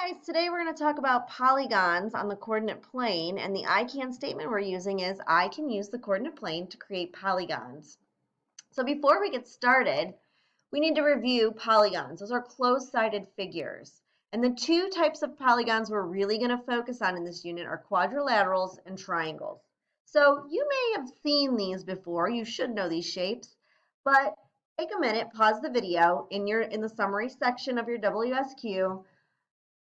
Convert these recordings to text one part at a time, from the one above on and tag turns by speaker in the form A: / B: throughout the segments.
A: Guys, today we're going to talk about polygons on the coordinate plane, and the I can statement we're using is I can use the coordinate plane to create polygons. So before we get started, we need to review polygons. Those are closed-sided figures. And the two types of polygons we're really going to focus on in this unit are quadrilaterals and triangles. So you may have seen these before. You should know these shapes, but take a minute, pause the video in the summary section of your WSQ.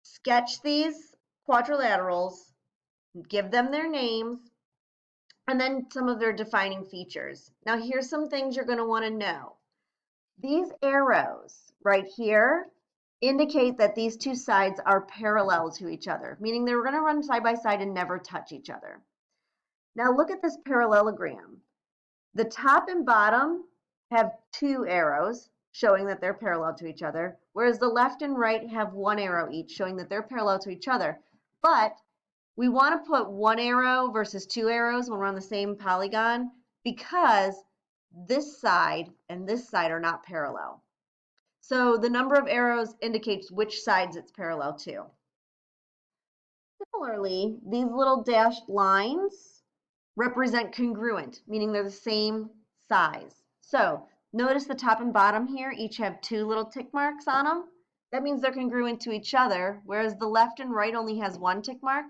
A: Sketch these quadrilaterals, give them their names, and then some of their defining features. Now here's some things you're going to want to know. These arrows right here indicate that these two sides are parallel to each other, meaning they're going to run side by side and never touch each other. Now look at this parallelogram. The top and bottom have two arrows showing that they're parallel to each other, whereas the left and right have one arrow each showing that they're parallel to each other. But we want to put one arrow versus two arrows when we're on the same polygon because this side and this side are not parallel. So the number of arrows indicates which sides it's parallel to. Similarly, these little dashed lines represent congruent, meaning they're the same size. So notice the top and bottom here each have two little tick marks on them. That means they're congruent to each other, whereas the left and right only has one tick mark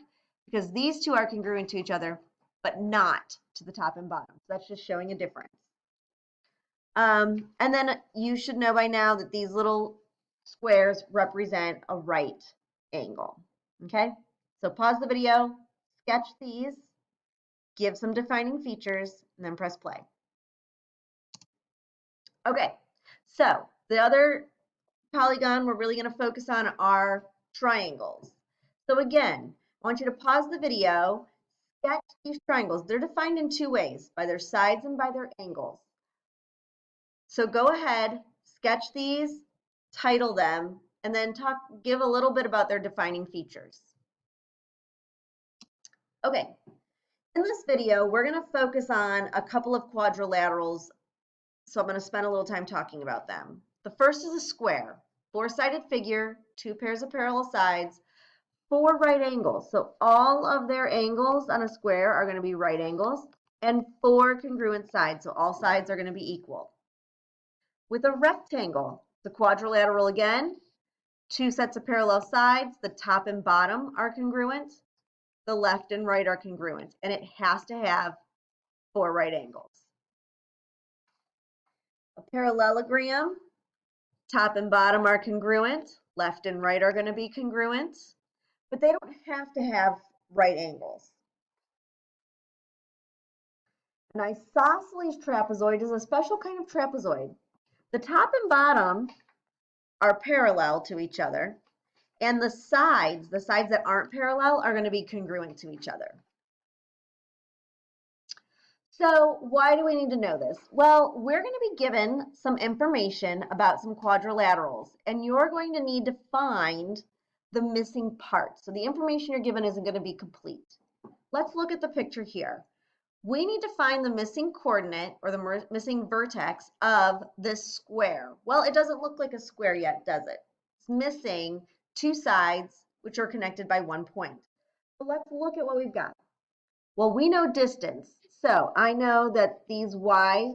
A: because these two are congruent to each other, but not to the top and bottom. So that's just showing a difference. And then you should know by now that these little squares represent a right angle. Okay, so pause the video, sketch these, give some defining features, and then press play. Okay, so the other polygon we're really going to focus on are triangles. So again, I want you to pause the video, sketch these triangles. They're defined in two ways, by their sides and by their angles. So go ahead, sketch these, title them, and then give a little bit about their defining features. Okay, in this video, we're going to focus on a couple of quadrilaterals, so I'm going to spend a little time talking about them. The first is a square, four-sided figure, two pairs of parallel sides, four right angles. So all of their angles on a square are going to be right angles, and four congruent sides, so all sides are going to be equal. With a rectangle, the quadrilateral again, two sets of parallel sides, the top and bottom are congruent, the left and right are congruent, and it has to have four right angles. A parallelogram, top and bottom are congruent, left and right are going to be congruent, but they don't have to have right angles. An isosceles trapezoid is a special kind of trapezoid. The top and bottom are parallel to each other, and the sides that aren't parallel, are going to be congruent to each other. So why do we need to know this? Well, we're going to be given some information about some quadrilaterals, and you're going to need to find the missing parts. So the information you're given isn't going to be complete. Let's look at the picture here. We need to find the missing coordinate or the missing vertex of this square. Well, it doesn't look like a square yet, does it? It's missing two sides, which are connected by one point. So let's look at what we've got. Well, we know distance. So I know that these y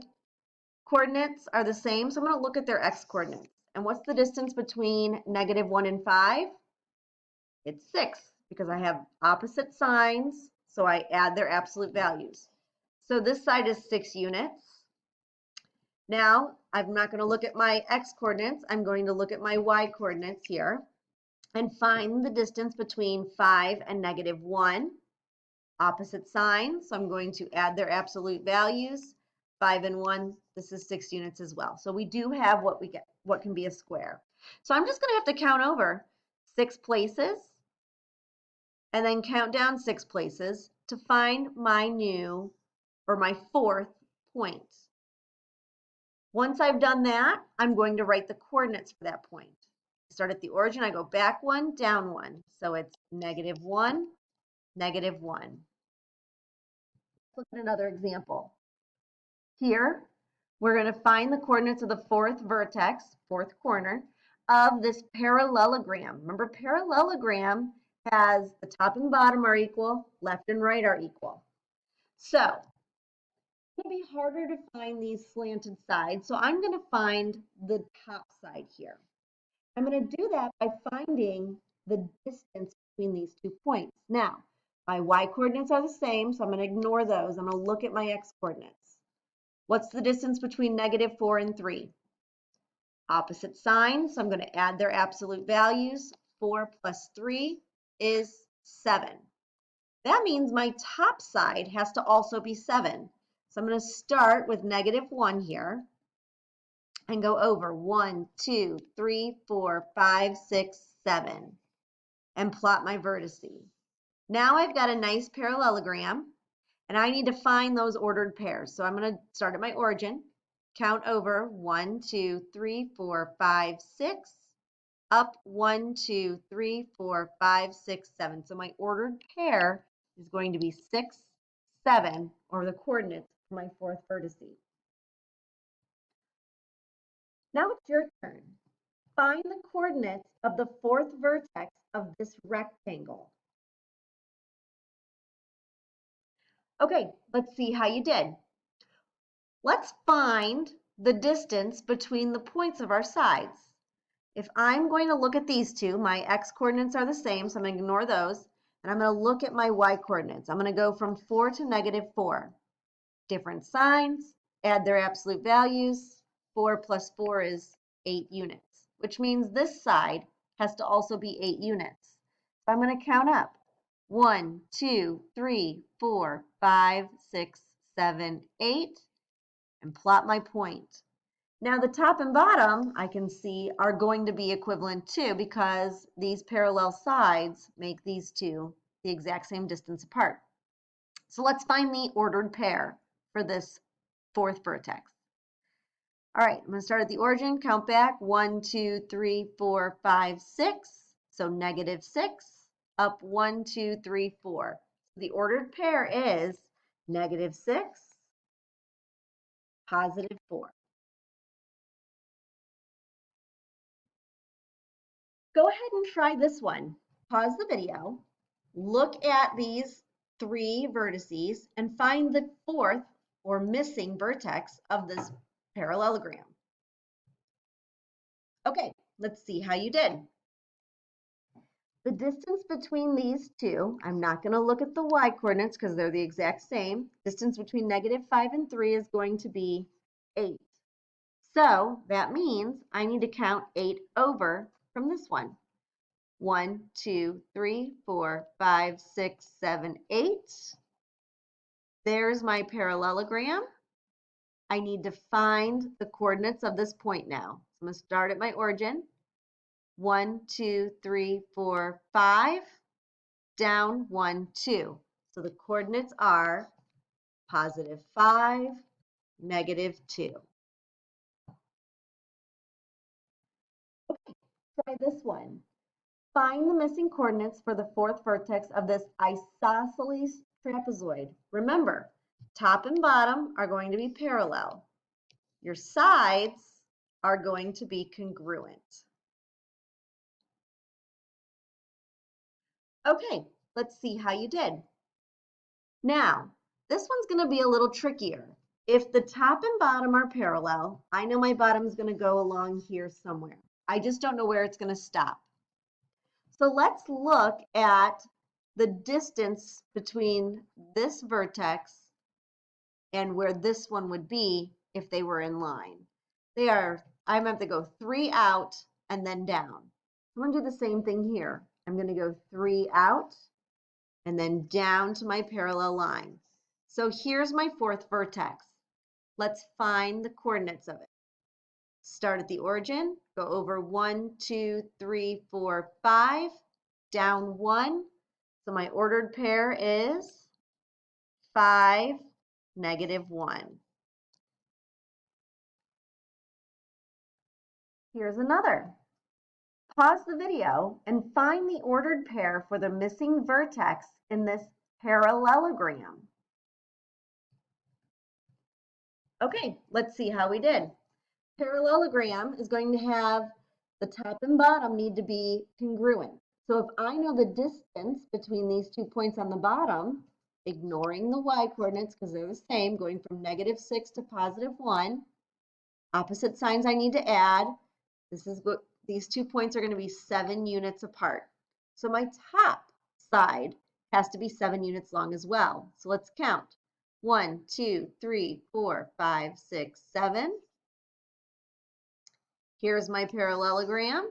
A: coordinates are the same. So I'm going to look at their x coordinates. And what's the distance between -1 and 5? It's 6 because I have opposite signs. So I add their absolute values. So this side is 6 units. Now, I'm not going to look at my x coordinates. I'm going to look at my y coordinates here and find the distance between 5 and -1. Opposite signs, so I'm going to add their absolute values. 5 and 1, this is 6 units as well. So we do have what can be a square. So I'm just going to have to count over 6 places and then count down 6 places to find my my fourth point. Once I've done that, I'm going to write the coordinates for that point. Start at the origin, I go back 1, down 1. So it's -1, -1. Let's look at another example. Here, we're going to find the coordinates of the fourth vertex, fourth corner, of this parallelogram. Remember, parallelogram has the top and bottom are equal, left and right are equal. So it's going to be harder to find these slanted sides, so I'm going to find the top side here. I'm going to do that by finding the distance between these 2 points. Now, my y-coordinates are the same, so I'm going to ignore those. I'm going to look at my x-coordinates. What's the distance between -4 and 3? Opposite sign, so I'm going to add their absolute values. 4 plus 3 is 7. That means my top side has to also be 7. So I'm going to start with -1 here and go over 1, 2, 3, 4, 5, 6, 7 and plot my vertices. Now I've got a nice parallelogram and I need to find those ordered pairs. So I'm going to start at my origin, count over 1, 2, 3, 4, 5, 6, up 1, 2, 3, 4, 5, 6, 7. So my ordered pair is going to be 6, 7, or the coordinates for my fourth vertice. Now it's your turn. Find the coordinates of the fourth vertex of this rectangle. Okay, let's see how you did. Let's find the distance between the points of our sides. If I'm going to look at these two, my x-coordinates are the same, so I'm going to ignore those, and I'm going to look at my y-coordinates. I'm going to go from 4 to -4. Different signs, add their absolute values. 4 plus 4 is 8 units, which means this side has to also be 8 units. So I'm going to count up. 1, 2, 3, 4, 5, 6, 7, 8, and plot my point. Now the top and bottom, I can see, are going to be equivalent too because these parallel sides make these two the exact same distance apart. So let's find the ordered pair for this fourth vertex. All right, I'm going to start at the origin, count back, 1, 2, 3, 4, 5, 6. So -6, up 1, 2, 3, 4. The ordered pair is -6, +4. Go ahead and try this one. Pause the video, look at these 3 vertices, and find the fourth or missing vertex of this parallelogram. Okay, let's see how you did. The distance between these two, I'm not going to look at the y-coordinates because they're the exact same. Distance between -5 and 3 is going to be 8. So that means I need to count 8 over from this one. 1, 2, 3, 4, 5, 6, 7, 8. There's my parallelogram. I need to find the coordinates of this point now. So I'm going to start at my origin. 1, 2, 3, 4, 5, down 1, 2. So the coordinates are +5, -2. Okay, try this one. Find the missing coordinates for the fourth vertex of this isosceles trapezoid. Remember, top and bottom are going to be parallel. Your sides are going to be congruent. Okay, let's see how you did. Now, this one's going to be a little trickier. If the top and bottom are parallel, I know my bottom is going to go along here somewhere. I just don't know where it's going to stop. So let's look at the distance between this vertex and where this one would be if they were in line. I'm going to have to go 3 out and then down. I'm going to do the same thing here. I'm going to go 3 out and then down to my parallel line. So here's my fourth vertex. Let's find the coordinates of it. Start at the origin, go over 1, 2, 3, 4, 5, down 1. So my ordered pair is 5, -1. Here's another. Pause the video and find the ordered pair for the missing vertex in this parallelogram. Okay, let's see how we did. Parallelogram is going to have The top and bottom need to be congruent. So if I know the distance between these 2 points on the bottom, ignoring the y coordinates because they're the same, going from -6 to +1, opposite signs I need to add. This is what these 2 points are going to be 7 units apart. So my top side has to be 7 units long as well. So let's count. 1, 2, 3, 4, 5, 6, 7. Here's my parallelogram.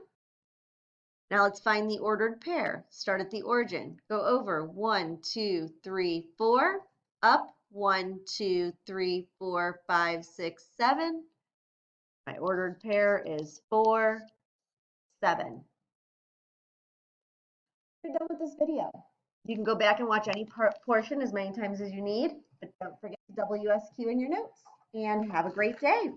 A: Now let's find the ordered pair. Start at the origin. Go over 1, 2, 3, 4. Up 1, 2, 3, 4, 5, 6, 7. My ordered pair is 4, 7. You're done with this video. You can go back and watch any portion as many times as you need, but don't forget the WSQ in your notes. And have a great day.